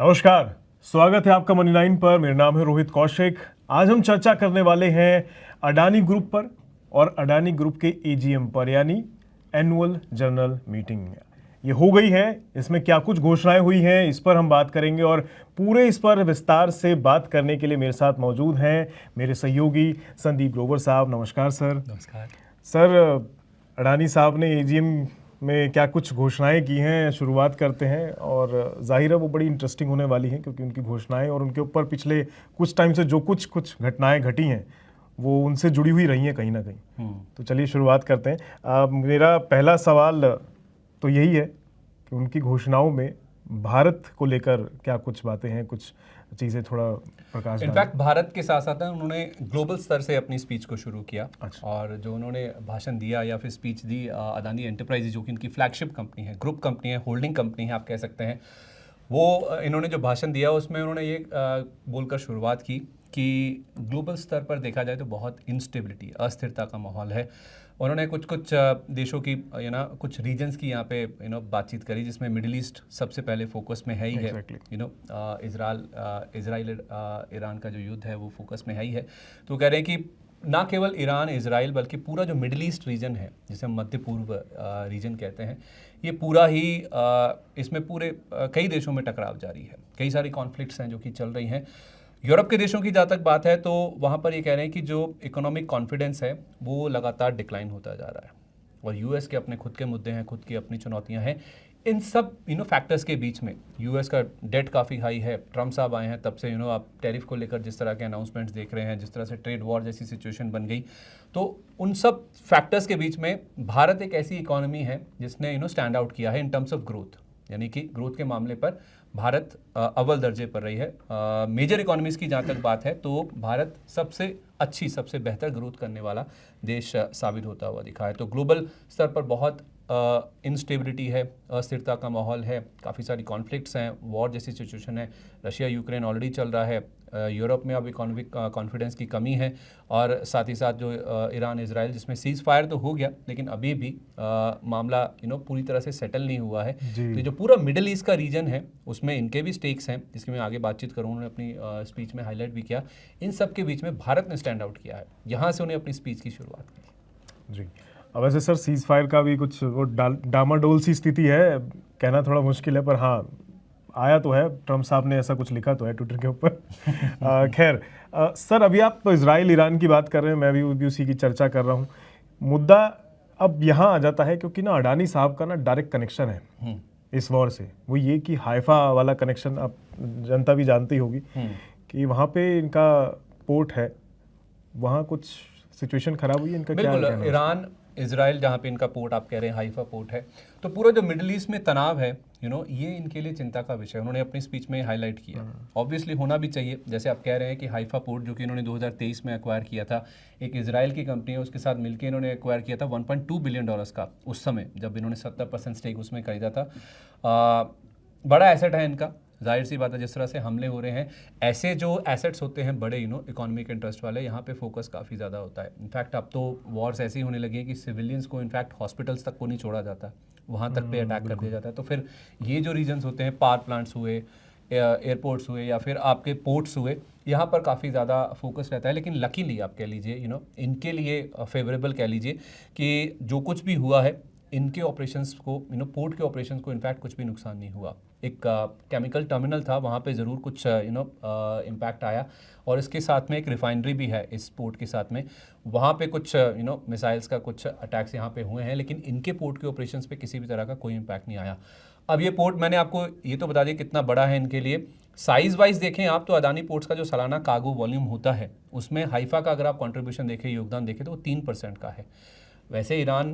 नमस्कार, स्वागत है आपका मनी लाइन पर। मेरा नाम है रोहित कौशिक। आज हम चर्चा करने वाले हैं अडानी ग्रुप पर और अडानी ग्रुप के एजीएम पर, यानी एनुअल जनरल मीटिंग। ये हो गई है, इसमें क्या कुछ घोषणाएं हुई हैं इस पर हम बात करेंगे और पूरे इस पर विस्तार से बात करने के लिए मेरे साथ मौजूद हैं मेरे सहयोगी संदीप ग्रोवर साहब। नमस्कार सर। नमस्कार सर, अडानी साहब ने एजीएम में क्या कुछ घोषणाएं की हैं, शुरुआत करते हैं। और जाहिर है वो बड़ी इंटरेस्टिंग होने वाली हैं, क्योंकि उनकी घोषणाएं और उनके ऊपर पिछले कुछ टाइम से जो कुछ घटनाएं घटी हैं वो उनसे जुड़ी हुई रही हैं कहीं ना कहीं। तो चलिए शुरुआत करते हैं। मेरा पहला सवाल तो यही है कि उनकी घोषणाओं में भारत को लेकर क्या कुछ बातें हैं, कुछ चीज़ें थोड़ा प्रकाश डालें। इनफैक्ट भारत के साथ साथ उन्होंने ग्लोबल स्तर से अपनी स्पीच को शुरू किया। अच्छा। और जो उन्होंने भाषण दिया या फिर स्पीच दी अदानी एंटरप्राइजेज, जो कि इनकी फ्लैगशिप कंपनी है, ग्रुप कंपनी है, होल्डिंग कंपनी है आप कह सकते हैं, वो इन्होंने जो भाषण दिया उसमें उन्होंने ये बोलकर शुरुआत की कि ग्लोबल स्तर पर देखा जाए तो बहुत इंस्टेबिलिटी, अस्थिरता का माहौल है। उन्होंने कुछ देशों की कुछ रीजन्स की यहाँ पे बातचीत करी, जिसमें मिडिल ईस्ट सबसे पहले फोकस में है ही है। इजराइल ईरान का जो युद्ध है वो फोकस में है ही है। तो कह रहे हैं कि ना केवल ईरान इजराइल बल्कि पूरा जो मिडिल ईस्ट रीजन है, जिसे हम मध्य पूर्व रीजन कहते हैं, ये पूरा ही इसमें पूरे कई देशों में टकराव जारी है। कई सारी कॉन्फ्लिक्ट्स हैं जो कि चल रही हैं। यूरोप के देशों की जहाँ तक बात है तो वहाँ पर ये कह रहे हैं कि जो इकोनॉमिक कॉन्फिडेंस है वो लगातार डिक्लाइन होता जा रहा है, और यूएस के अपने खुद के मुद्दे हैं, खुद की अपनी चुनौतियाँ हैं। इन सब फैक्टर्स के बीच में यूएस का डेट काफ़ी हाई है। ट्रम्प साहब आए हैं तब से आप टैरिफ को लेकर जिस तरह के अनाउंसमेंट्स देख रहे हैं, जिस तरह से ट्रेड वॉर जैसी सिचुएशन बन गई, तो उन सब फैक्टर्स के बीच में भारत एक ऐसी इकोनॉमी है जिसने स्टैंड आउट किया है इन टर्म्स ऑफ ग्रोथ। यानी कि ग्रोथ के मामले पर भारत अव्वल दर्जे पर रही है। मेजर इकोनॉमीज की जहाँ तक बात है तो भारत सबसे अच्छी, सबसे बेहतर ग्रोथ करने वाला देश साबित होता हुआ दिखा है। तो ग्लोबल स्तर पर बहुत इंस्टेबिलिटी है, अस्थिरता का माहौल है, काफ़ी सारी कॉन्फ्लिक्ट्स हैं, वॉर जैसी सिचुएशन है, रशिया यूक्रेन ऑलरेडी चल रहा है, यूरोप में अब इकोनॉमिक कॉन्फिडेंस की कमी है, और साथ ही साथ जो ईरान इजराइल, जिसमें सीज़ फायर तो हो गया लेकिन अभी भी मामला पूरी तरह से सेटल नहीं हुआ है। तो जो पूरा मिडिल ईस्ट का रीजन है उसमें इनके भी स्टेक्स हैं, जिसकी मैं आगे बातचीत करूँ। उन्होंने अपनी स्पीच में हाईलाइट भी किया। इन सब के बीच में भारत ने स्टैंड आउट किया है, यहाँ से उन्हें अपनी स्पीच की शुरुआत की। जी, अब वैसे सर सीज फायर का भी कुछ वो डामाडोल सी स्थिति है, कहना थोड़ा मुश्किल है, पर हाँ आया तो है। ट्रम्प साहब ने ऐसा कुछ लिखा तो है ट्विटर के ऊपर। खैर सर, अभी आप तो इजराइल ईरान की बात कर रहे हैं, मैं भी उसी की चर्चा कर रहा हूँ। मुद्दा अब यहाँ आ जाता है क्योंकि ना अडानी साहब का ना डायरेक्ट कनेक्शन है इस वॉर से। वो ये कि हाइफा वाला कनेक्शन आप जनता भी जानती होगी कि वहाँ पे इनका पोर्ट है, वहाँ कुछ सिचुएशन खराब हुई है। इनका क्या बिल्कुल, ईरान इजराइल जहाँ पे इनका पोर्ट आप कह रहे हैं हाइफा पोर्ट है, तो पूरा जो मिडिल ईस्ट में तनाव है ये इनके लिए चिंता का विषय उन्होंने अपनी स्पीच में हाईलाइट किया। ऑब्वियसली होना भी चाहिए। जैसे आप कह रहे हैं कि हाइफा पोर्ट जो कि इन्होंने 2023 में एक्वायर किया था, एक इजराइल की कंपनी है उसके साथ मिलकर इन्होंने एक्वायर किया था $1.2 बिलियन का, उस समय जब इन्होंने 70% स्टेक उसमें खरीदा था। बड़ा एसेट है इनका। जाहिर सी बात है, जिस तरह से हमले हो रहे हैं, ऐसे जो एसेट्स होते हैं बड़े इकोनॉमिक इंटरेस्ट वाले, यहाँ पे फोकस काफ़ी ज़्यादा होता है। इनफैक्ट अब तो वॉर्स ऐसी होने लगी है कि सिविलियंस को इनफैक्ट हॉस्पिटल्स तक को नहीं छोड़ा जाता, वहाँ तक पे अटैक कर दिया जाता है। तो फिर ये जो रीजन्स होते हैं, पावर प्लांट्स हुए, एयरपोर्ट्स हुए या फिर आपके पोर्ट्स हुए, यहाँ पर काफ़ी ज़्यादा फोकस रहता है। लेकिन लकीली आप कह लीजिए इनके लिए फेवरेबल कह लीजिए कि जो कुछ भी हुआ है, इनके ऑपरेशंस को पोर्ट के ऑपरेशंस को इनफैक्ट कुछ भी नुकसान नहीं हुआ। एक केमिकल टर्मिनल था, वहाँ पे ज़रूर कुछ इम्पैक्ट आया, और इसके साथ में एक रिफाइनरी भी है इस पोर्ट के साथ में, वहाँ पे कुछ मिसाइल्स का कुछ अटैक्स यहाँ पे हुए हैं, लेकिन इनके पोर्ट के ऑपरेशंस पे किसी भी तरह का कोई इम्पैक्ट नहीं आया। अब ये पोर्ट, मैंने आपको ये तो बता दिया कितना बड़ा है इनके लिए। साइज़ वाइज देखें आप तो अदानी पोर्ट्स का जो सालाना कार्गो वॉल्यूम होता है उसमें हाइफा का अगर आप कॉन्ट्रीब्यूशन देखें, योगदान देखें, तो वो 3% का है। वैसे ईरान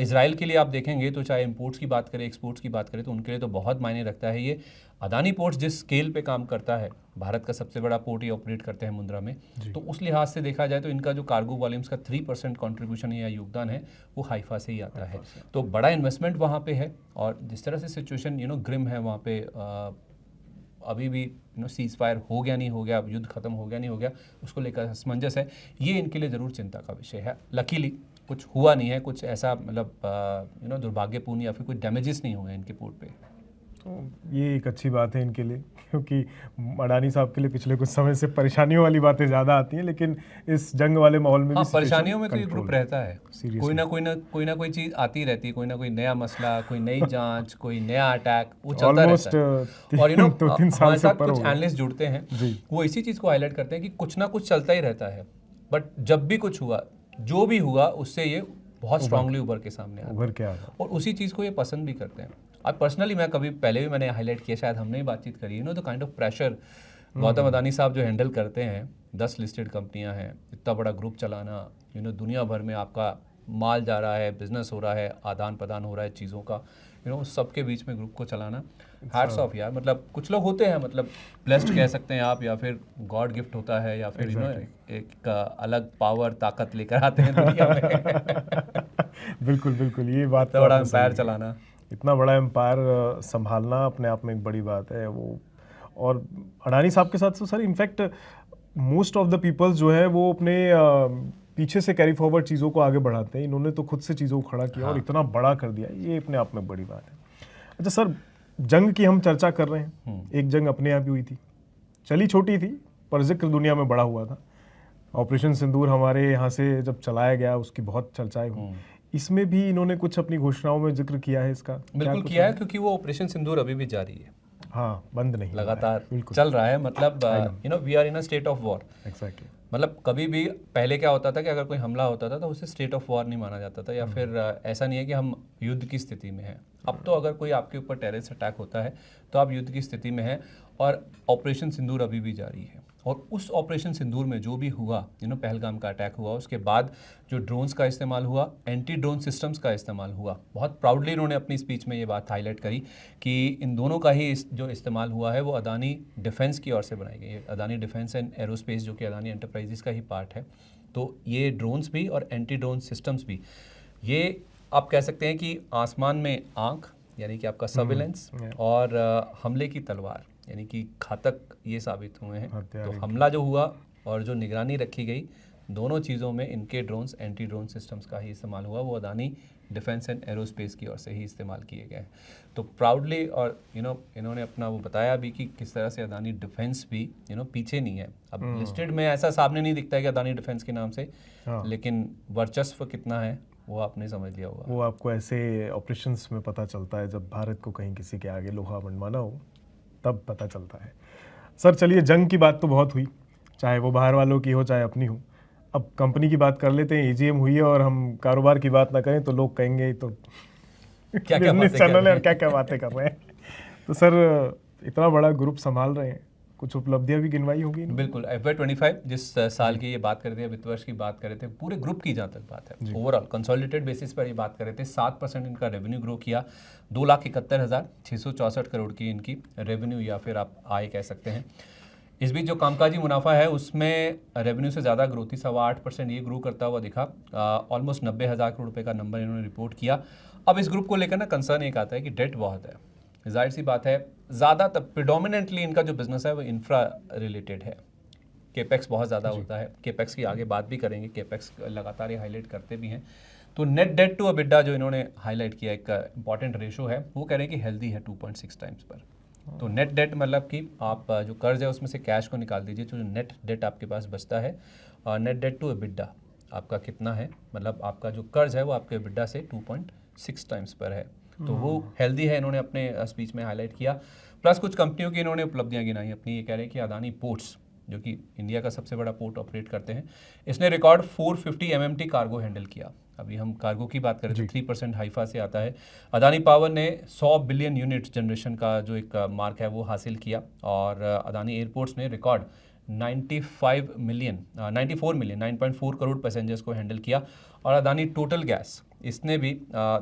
इजराइल के लिए आप देखेंगे तो चाहे इंपोर्ट्स की बात करें, एक्सपोर्ट्स की बात करें, तो उनके लिए तो बहुत मायने रखता है ये। अदानी पोर्ट्स जिस स्केल पे काम करता है, भारत का सबसे बड़ा पोर्ट ये ऑपरेट करते हैं मुंद्रा में, तो उस लिहाज से देखा जाए तो इनका जो कार्गो वॉल्यूम्स का 3% कॉन्ट्रीब्यूशन या योगदान है वो हाइफा से ही आता है। तो बड़ा इन्वेस्टमेंट वहाँ पे है, और जिस तरह से सिचुएशन ग्रिम है वहाँ पे, अभी भी सीज फायर हो गया नहीं हो गया, युद्ध खत्म हो गया नहीं हो गया, उसको लेकर असमंजस है। ये इनके लिए ज़रूर चिंता का विषय है। लकीली कुछ हुआ नहीं है, कुछ ऐसा मतलब दुर्भाग्यपूर्ण या फिर कुछ डैमेजेस नहीं हुए इनके पोर्ट पे। तो ये एक अच्छी बात है इनके लिए, क्योंकि अडानी साहब के लिए पिछले कुछ समय से परेशानियों वाली बातें ज़्यादा आती हैं, लेकिन इस जंग वाले माहौल में हाँ, भी परेशानियों में तो ये control ग्रुप है। रहता है। कोई ना कोई चीज़ आती रहती है, कोई ना कोई नया मसला, कोई नई जांच, कोई नया अटैक, वो चलता ऑलमोस्ट रहता है। और दो तीन साल हमारे से साथ ऊपर हो कुछ गया। एनालिस्ट जुड़ते हैं, जी। वो इसी चीज़ को हाईलाइट करते हैं कि कुछ ना कुछ चलता ही रहता है, बट जब भी कुछ हुआ, जो भी हुआ, उससे ये बहुत स्ट्रांगली उभर के सामने आता है उभर के आ गया। और उसी चीज़ को ये पसंद भी करते हैं। अब पर्सनली मैं कभी पहले भी मैंने हाईलाइट किया, शायद हमने ही बातचीत करी, the kind of pressure Gautam Adani साहब जो हैंडल करते हैं, 10 लिस्टेड कंपनियां हैं, इतना बड़ा ग्रुप चलाना, दुनिया भर में आपका माल जा रहा है, बिजनेस हो रहा है, आदान प्रदान हो रहा है चीज़ों का, सबके बीच में ग्रुप को चलाना, हैट्स ऑफ यार। मतलब कुछ लोग होते हैं, मतलब ब्लेस्ड कह सकते हैं आप, या फिर गॉड गिफ्ट होता है, या फिर एक अलग पावर ताकत लेकर आते हैं दुनिया में। बिल्कुल बिल्कुल, ये बात इतना तो बड़ा आपने सही एम्पायर कही। चलाना, इतना बड़ा एम्पायर संभालना अपने आप में एक बड़ी बात है वो। और अडानी साहब के साथ तो sir in fact most of the peoples जो है वो अपने पीछे से कैरी फॉरवर्ड चीज़ों को आगे बढ़ाते हैं, इन्होंने तो खुद से चीज़ों को खड़ा किया और इतना बड़ा कर दिया, ये अपने आप में बड़ी बात है। अच्छा सर, जंग की हम चर्चा कर रहे हैं, एक जंग अपने आप ही हुई थी, चली छोटी थी पर जिक्र दुनिया में बड़ा हुआ था। ऑपरेशन सिंदूर हमारे यहाँ से जब चलाया गया, उसकी बहुत चर्चाएं हुई। इसमें भी इन्होंने कुछ अपनी घोषणाओं में जिक्र किया है इसका? बिल्कुल किया है, क्योंकि वो ऑपरेशन सिंदूर अभी भी जारी है। हाँ, बंद नहीं, लगातार चल रहा है। मतलब we are in a state of war. Exactly. मतलब कभी भी पहले क्या होता था कि अगर कोई हमला होता था तो उसे स्टेट ऑफ वॉर नहीं माना जाता था, या फिर ऐसा नहीं है कि हम युद्ध की स्थिति में हैं। अब तो अगर कोई आपके ऊपर टेररिस्ट अटैक होता है तो आप युद्ध की स्थिति में हैं, और ऑपरेशन सिंदूर अभी भी जारी है। और उस ऑपरेशन सिंदूर में जो भी हुआ, पहलगाम का अटैक हुआ, उसके बाद जो ड्रोन्स का इस्तेमाल हुआ, एंटी ड्रोन सिस्टम्स का इस्तेमाल हुआ, बहुत प्राउडली इन्होंने अपनी स्पीच में ये बात हाईलाइट करी कि इन दोनों का ही जो इस्तेमाल हुआ है वो अदानी डिफेंस की ओर से बनाई गई है। अदानी डिफेंस एंड एरोस्पेस, जो कि अदानी एंटरप्राइजेस का ही पार्ट है। तो ये ड्रोन्स भी और एंटी ड्रोन सिस्टम्स भी, ये आप कह सकते हैं कि आसमान में आँख, यानी कि आपका सर्विलेंस, और हमले की तलवार, यानी कि घातक ये साबित हुए हैं। तो हमला जो हुआ और जो निगरानी रखी गई, दोनों चीज़ों में इनके ड्रोन्स, एंटी ड्रोन सिस्टम्स का ही इस्तेमाल हुआ, वो अदानी डिफेंस एंड एरोस्पेस की ओर से ही इस्तेमाल किए गए हैं। तो प्राउडली, और इन्होंने अपना वो बताया भी कि किस तरह से अदानी डिफेंस भी पीछे नहीं है। अब लिस्टेड में ऐसा सामने नहीं दिखता है कि अदानी डिफेंस के नाम से, लेकिन वर्चस्व कितना है वो आपने समझ लिया होगा। वो आपको ऐसे ऑपरेशंस में पता चलता है जब भारत को कहीं किसी के आगे लोहा मनवाना हो, तब पता चलता है। सर चलिए, जंग की बात तो बहुत हुई, चाहे वो बाहर वालों की हो चाहे अपनी हो। अब कंपनी की बात कर लेते हैं। एजीएम हुई है और हम कारोबार की बात ना करें तो लोग कहेंगे तो क्या बिजनेस चैनल है और क्या क्या बातें कर रहे हैं। तो सर, इतना बड़ा ग्रुप संभाल रहे हैं, कुछ उपलब्धियां भी गिनवाई होगी? बिल्कुल। FY25 जिस साल की ये बात कर रहे थे, वित्त वर्ष की बात कर रहे थे, पूरे ग्रुप की जहाँ तक बात है, ओवरऑल कंसोलिडेटेड बेसिस पर ये बात कर रहे थे, 7% इनका रेवेन्यू ग्रो किया, 2,71,664 करोड़ की इनकी रेवेन्यू, या फिर आप आय कह सकते हैं। इस बीच जो कामकाजी मुनाफा है उसमें रेवेन्यू से ज़्यादा ग्रोथ थी, 8.25% ये ग्रो करता हुआ दिखा। ऑलमोस्ट 90,000 करोड़ रुपये का नंबर इन्होंने रिपोर्ट किया। अब इस ग्रुप को लेकर ना कंसर्न एक आता है कि डेट बहुत है। जाहिर सी बात है, ज़्यादातर प्रिडोमिनेंटली इनका जो बिजनेस है वो इंफ्रा रिलेटेड है, केपेक्स बहुत ज़्यादा होता है। केपेक्स की आगे बात भी करेंगे, केपेक्स लगातार ये हाईलाइट करते भी हैं। तो नेट डेट टू एबिडा जो इन्होंने हाईलाइट किया, एक इंपॉर्टेंट रेशो है, वो कह रहे हैं कि हेल्दी है 2.6 टाइम्स पर। तो नेट डेट मतलब कि आप जो कर्ज है उसमें से कैश को निकाल दीजिए, तो जो नेट डेट आपके पास बचता है, नेट डेट टू एबिडा आपका कितना है, मतलब आपका जो कर्ज है वो आपके एबिडा से 2.6 टाइम्स पर है। तो वो हेल्दी है, इन्होंने अपने स्पीच में हाईलाइट किया। प्लस कुछ कंपनियों की इन्होंने उपलब्धियां गिनाई अपनी। ये कह रहे हैं कि अदानी पोर्ट्स, जो कि इंडिया का सबसे बड़ा पोर्ट ऑपरेट करते हैं, इसने रिकॉर्ड 450 MMT कार्गो हैंडल किया। अभी हम कार्गो की बात करें तो 3% हाइफा से आता है। अदानी पावर ने 100 बिलियन यूनिट जनरेशन का जो एक मार्क है वो हासिल किया, और अदानी एयरपोर्ट्स ने रिकॉर्ड 94 मिलियन 9.4 करोड़ पैसेंजर्स को हैंडल किया। और अदानी टोटल गैस, इसने भी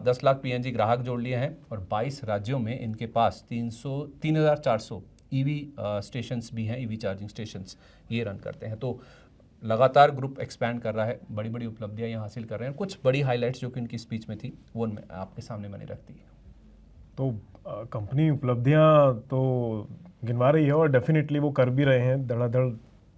10 लाख PNG ग्राहक जोड़ लिए हैं, और 22 राज्यों में इनके पास 3,400 EV स्टेशंस भी हैं, EV चार्जिंग स्टेशंस ये रन करते हैं। तो लगातार ग्रुप एक्सपैंड कर रहा है, बड़ी बड़ी उपलब्धियां यहाँ हासिल कर रहे हैं। कुछ बड़ी हाइलाइट्स जो कि उनकी स्पीच में थी वो आपके सामने मैंने रख दी है। तो कंपनी उपलब्धियां तो गिनवा रही है और डेफिनेटली वो कर भी रहे हैं, धड़ाधड़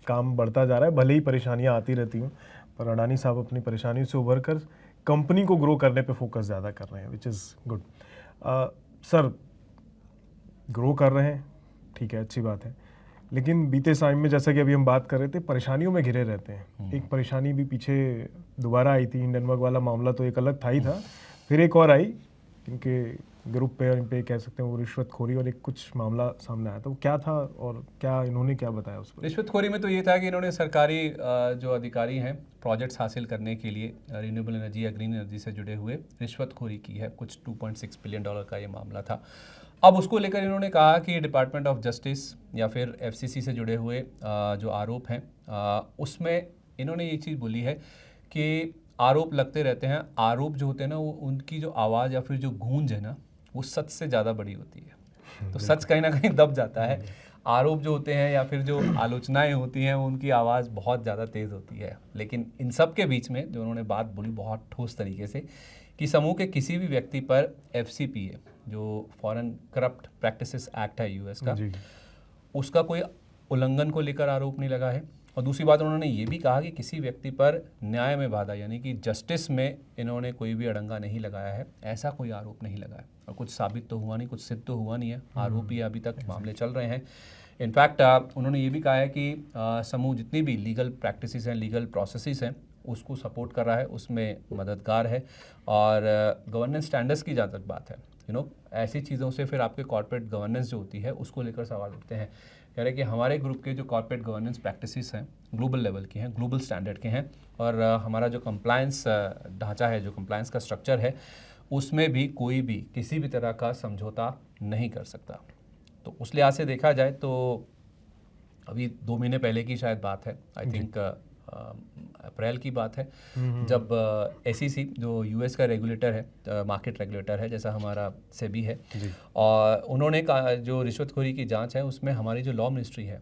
काम बढ़ता जा रहा है, भले ही परेशानियां आती रहती हूँ, पर अडानी साहब अपनी परेशानियों से उभर कर कंपनी को ग्रो करने पे फोकस ज़्यादा कर रहे हैं, which is good. Sir, grow कर रहे हैं, ठीक है, अच्छी बात है, लेकिन बीते टाइम में जैसा कि अभी हम बात कर रहे थे, परेशानियों में घिरे रहते हैं। एक परेशानी भी पीछे दोबारा आई थी, हिंडनबर्ग वाला मामला तो एक अलग था ही था, फिर एक और आई, इनके ग्रुप पे और इन पे कह सकते हैं वो रिश्वतखोरी और एक कुछ मामला सामने आया था। वो क्या था और क्या इन्होंने क्या बताया उस पर? रिश्वतखोरी में तो ये था कि इन्होंने सरकारी जो अधिकारी हैं प्रोजेक्ट्स हासिल करने के लिए रिन्यूएबल एनर्जी या ग्रीन एनर्जी से जुड़े हुए रिश्वतखोरी की है। कुछ $2.6 बिलियन का ये मामला था। अब उसको लेकर इन्होंने कहा कि डिपार्टमेंट ऑफ जस्टिस या फिर एफसीसी से जुड़े हुए जो आरोप हैं उसमें इन्होंने ये चीज़ बोली है कि आरोप लगते रहते हैं। आरोप जो होते हैं ना, वो उनकी जो आवाज़ या फिर जो गूंज है ना, वो सच से ज़्यादा बड़ी होती है। तो सच कहीं ना कहीं दब जाता है। आरोप जो होते हैं या फिर जो आलोचनाएं होती हैं, उनकी आवाज़ बहुत ज़्यादा तेज़ होती है। लेकिन इन सब के बीच में जो उन्होंने बात बोली बहुत ठोस तरीके से कि समूह के किसी भी व्यक्ति पर FCPA जो फॉरेन करप्ट प्रैक्टिसेस एक्ट है यूएस का, उसका कोई उल्लंघन को लेकर आरोप नहीं लगा है। और दूसरी बात उन्होंने ये भी कहा कि किसी व्यक्ति पर न्याय में बाधा यानी कि जस्टिस में इन्होंने कोई भी अड़ंगा नहीं लगाया है, ऐसा कोई आरोप नहीं लगा है। और कुछ साबित तो हुआ नहीं, कुछ सिद्ध तो हुआ नहीं है, आरोप ही अभी तक मामले चल रहे हैं। इनफैक्ट उन्होंने ये भी कहा है कि समूह जितनी भी लीगल प्रैक्टिसेस हैं, लीगल प्रोसेसेस हैं, उसको सपोर्ट कर रहा है, उसमें मददगार है। और गवर्नेंस स्टैंडर्ड्स की जहाँ तक बात है, ऐसी चीज़ों से फिर आपके कॉर्पोरेट गवर्नेंस जो होती है उसको लेकर सवाल उठते हैं। कह रहे हैं कि हमारे ग्रुप के जो कॉर्पोरेट गवर्नेंस प्रैक्टिसेस हैं ग्लोबल लेवल के हैं, ग्लोबल स्टैंडर्ड के हैं, और हमारा जो कंप्लायंस ढांचा है, जो कंप्लायंस का स्ट्रक्चर है, उसमें भी कोई भी किसी भी तरह का समझौता नहीं कर सकता। तो उस लिहाज से देखा जाए तो अभी 2 महीने पहले की शायद बात है, आई थिंक अप्रैल की बात है, जब SEC जो यूएस का रेगुलेटर है, मार्केट रेगुलेटर है जैसा हमारा सेबी है, और उन्होंने जो रिश्वतखोरी की जांच है उसमें हमारी जो लॉ मिनिस्ट्री है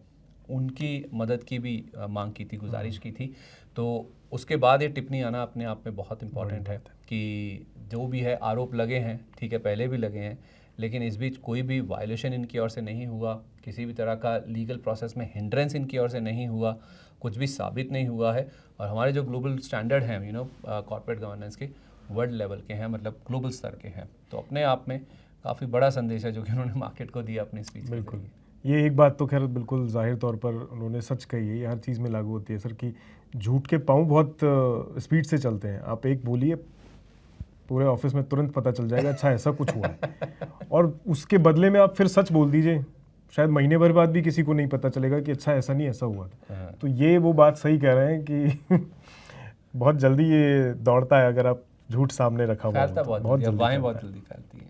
उनकी मदद की भी मांग की थी, गुजारिश की थी। तो उसके बाद ये टिप्पणी आना अपने आप में बहुत इम्पॉर्टेंट है कि जो भी है आरोप लगे हैं, ठीक है, पहले भी लगे हैं, लेकिन इस बीच कोई भी वायलेशन इनकी ओर से नहीं हुआ, किसी भी तरह का लीगल प्रोसेस में हिंड्रेंस इनकी ओर से नहीं हुआ, कुछ भी साबित नहीं हुआ है। और हमारे जो ग्लोबल स्टैंडर्ड हैं कॉर्पोरेट गवर्नेंस के वर्ल्ड लेवल के हैं, मतलब ग्लोबल स्तर के हैं। तो अपने आप में काफ़ी बड़ा संदेश है जो कि उन्होंने मार्केट को दिया अपनी स्पीच। बिल्कुल, ये एक बात तो खैर बिल्कुल जाहिर तौर पर उन्होंने सच कही है, ये हर चीज़ में लागू होती है सर, कि झूठ के पाँव बहुत स्पीड से चलते हैं। आप एक बोलिए, पूरे ऑफिस में तुरंत पता चल जाएगा अच्छा ऐसा कुछ हुआ है, और उसके बदले में आप फिर सच बोल दीजिए, शायद महीने भर बाद भी किसी को नहीं पता चलेगा कि अच्छा ऐसा नहीं ऐसा हुआ था। तो ये वो बात सही कह रहे हैं कि बहुत जल्दी ये दौड़ता है अगर आप झूठ सामने रखा हुआ है, बहुत जल्दी फैलती है।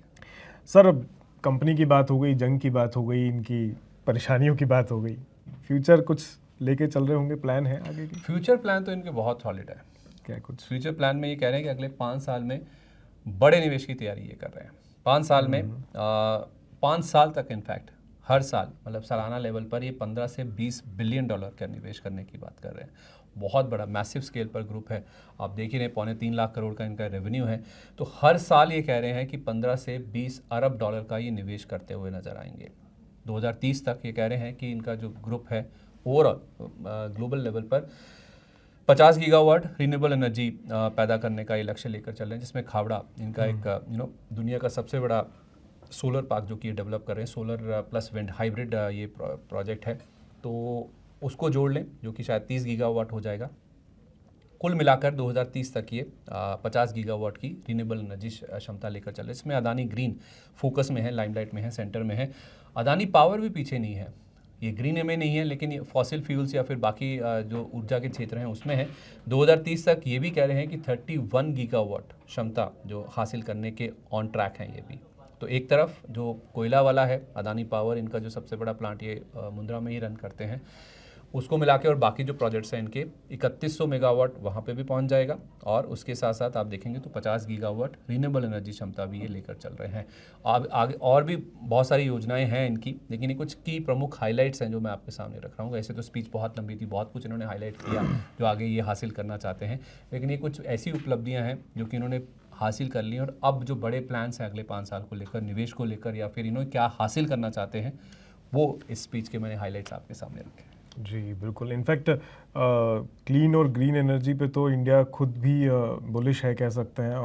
सर अब कंपनी की बात हो गई, जंग की बात हो गई, इनकी परेशानियों की बात हो गई, फ्यूचर कुछ लेके चल रहे होंगे, प्लान है आगे की? फ्यूचर प्लान तो इनके बहुत सॉलिड है। क्या कुछ फ्यूचर प्लान में ये कह रहे हैं कि अगले 5 साल में बड़े निवेश की तैयारी ये कर रहे हैं। 5 साल में 5 साल तक इनफैक्ट हर साल, मतलब सालाना लेवल पर ये 15 से 20 बिलियन डॉलर का निवेश करने की बात कर रहे हैं। बहुत बड़ा मैसिव स्केल पर ग्रुप है। आप देख ही रहे, 3.25 लाख करोड़ का इनका रेवेन्यू है। तो हर साल ये कह रहे हैं कि 15 से 20 अरब डॉलर का ये निवेश करते हुए नजर आएंगे। 2030 तक ये कह रहे हैं कि इनका जो ग्रुप है ओवरऑल ग्लोबल लेवल पर 50 गीगावाट रिन्यूएबल एनर्जी पैदा करने का ये लक्ष्य लेकर चल रहे हैं, जिसमें खावड़ा इनका एक दुनिया का सबसे बड़ा सोलर पार्क जो कि डेवलप कर रहे हैं, सोलर प्लस विंड हाइब्रिड ये प्रोजेक्ट है। तो उसको जोड़ लें जो कि शायद 30 गीगावाट हो जाएगा। कुल मिलाकर 2030 तक ये 50 गीगावाट की रिन्यूएबल एनर्जी क्षमता लेकर चल रहे हैं। इसमें अदानी ग्रीन फोकस में है, लाइमलाइट में है, सेंटर में है। अदानी पावर भी पीछे नहीं है, ये ग्रीन में नहीं है, लेकिन ये फॉसिल फ्यूल्स या फिर बाकी जो ऊर्जा के क्षेत्र हैं उसमें है। 2030 तक ये भी कह रहे हैं कि 31 गीगावाट क्षमता जो हासिल करने के ऑन ट्रैक हैं ये भी। तो एक तरफ जो कोयला वाला है अदानी पावर, इनका जो सबसे बड़ा प्लांट ये मुंद्रा में ही रन करते हैं, उसको मिला के और बाकी जो प्रोजेक्ट्स हैं इनके 3100 मेगावाट वहाँ पे भी पहुँच जाएगा। और उसके साथ साथ आप देखेंगे तो 50 गीगावाट रिन्यूएबल एनर्जी क्षमता भी ये लेकर चल रहे हैं। आगे और भी बहुत सारी योजनाएं हैं इनकी, लेकिन ये कुछ की प्रमुख हाइलाइट्स हैं जो मैं आपके सामने रख रहा हूँ। ऐसे तो स्पीच बहुत लंबी थी, बहुत कुछ इन्होंने हाईलाइट किया जो आगे ये हासिल करना चाहते हैं, लेकिन ये कुछ ऐसी उपलब्धियाँ हैं जो कि इन्होंने हासिल कर ली। और अब जो बड़े प्लान्स हैं अगले 5 साल को लेकर, निवेश को लेकर, या फिर इन्होंने क्या हासिल करना चाहते हैं, वो इस स्पीच के मैंने हाईलाइट्स आपके सामने रखे। जी बिल्कुल। इनफैक्ट क्लीन और ग्रीन एनर्जी पे तो इंडिया खुद भी बुलिश है कह सकते हैं।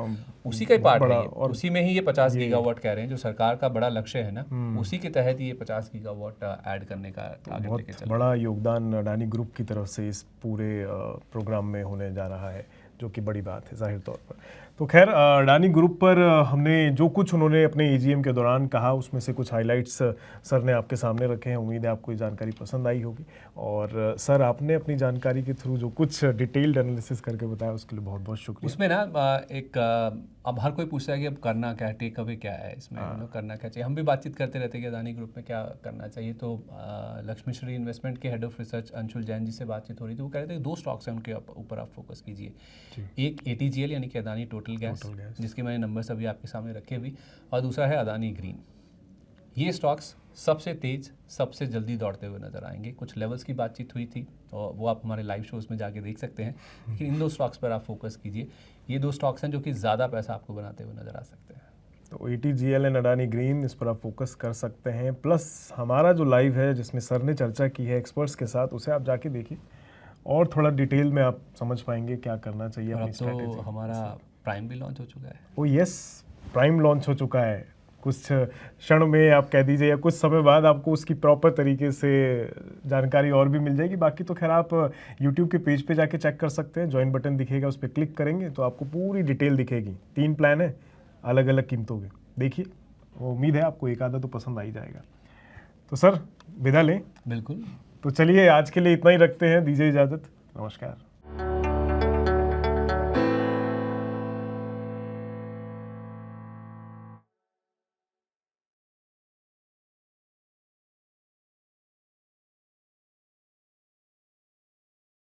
उसी का ही बहुत पार्ट है बड़ा ये, और उसी में ही ये 50 ये गीगावाट कह रहे हैं जो सरकार का बड़ा लक्ष्य है ना, उसी के तहत ही ये 50 गीगावाट ऐड करने का आगे बहुत लेके चल बड़ा योगदान अडानी ग्रुप की तरफ से इस पूरे प्रोग्राम में होने जा रहा है, जो कि बड़ी बात है जाहिर तौर पर। तो खैर अडानी ग्रुप पर हमने जो कुछ उन्होंने अपने एजीएम के दौरान कहा उसमें से कुछ हाइलाइट्स सर ने आपके सामने रखे हैं। उम्मीद है आपको ये जानकारी पसंद आई होगी। और सर आपने अपनी जानकारी के थ्रू जो कुछ डिटेल्ड एनालिसिस करके बताया उसके लिए बहुत बहुत शुक्रिया। उसमें ना अब हर कोई पूछता है कि अब करना क्या है, टेक अवे क्या है इसमें, करना क्या चाहिए। हम भी बातचीत करते रहते हैं कि अदानी ग्रुप में क्या करना चाहिए। तो लक्ष्मी श्री इन्वेस्टमेंट के head of research Anshul Jain ji से बातचीत हो रही थी। वो कह रहे थे 2 स्टॉक्स हैं उनके ऊपर आप फोकस कीजिए। एक ATGL यानी कि अदानी टोटल गैस, जिसके मैंने नंबर्स अभी आपके सामने रखे हुए, और दूसरा है अदानी ग्रीन। ये स्टॉक्स सबसे तेज, सबसे जल्दी दौड़ते हुए नजर आएंगे। कुछ लेवल्स की बातचीत हुई थी और वो आप हमारे लाइव शोज में जाके देख सकते हैं। लेकिन इन 2 स्टॉक्स पर आप फोकस कीजिए। ये 2 स्टॉक्स हैं जो कि ज़्यादा पैसा आपको बनाते हुए नजर आ सकते हैं। तो ATGL एंड अडानी ग्रीन इस पर आप फोकस कर सकते हैं। प्लस हमारा जो लाइव है जिसमें सर ने चर्चा की है एक्सपर्ट्स के साथ, उसे आप जाके देखिए और थोड़ा डिटेल में आप समझ पाएंगे क्या करना चाहिए और अपनी अब तो स्ट्रैटेजी। हमारा प्राइम भी लॉन्च हो चुका है। ओ यस, प्राइम लॉन्च हो चुका है। कुछ क्षण में आप कह दीजिए या कुछ समय बाद आपको उसकी प्रॉपर तरीके से जानकारी और भी मिल जाएगी। बाकी तो खैर आप यूट्यूब के पेज पे जाके चेक कर सकते हैं। ज्वाइन बटन दिखेगा, उस पर क्लिक करेंगे तो आपको पूरी डिटेल दिखेगी। 3 प्लान है अलग अलग कीमतों के, देखिए। उम्मीद है आपको एक आधा तो पसंद आ ही जाएगा। तो सर विदा लें। बिल्कुल। तो चलिए आज के लिए इतना ही रखते हैं, दीजिए इजाज़त। नमस्कार।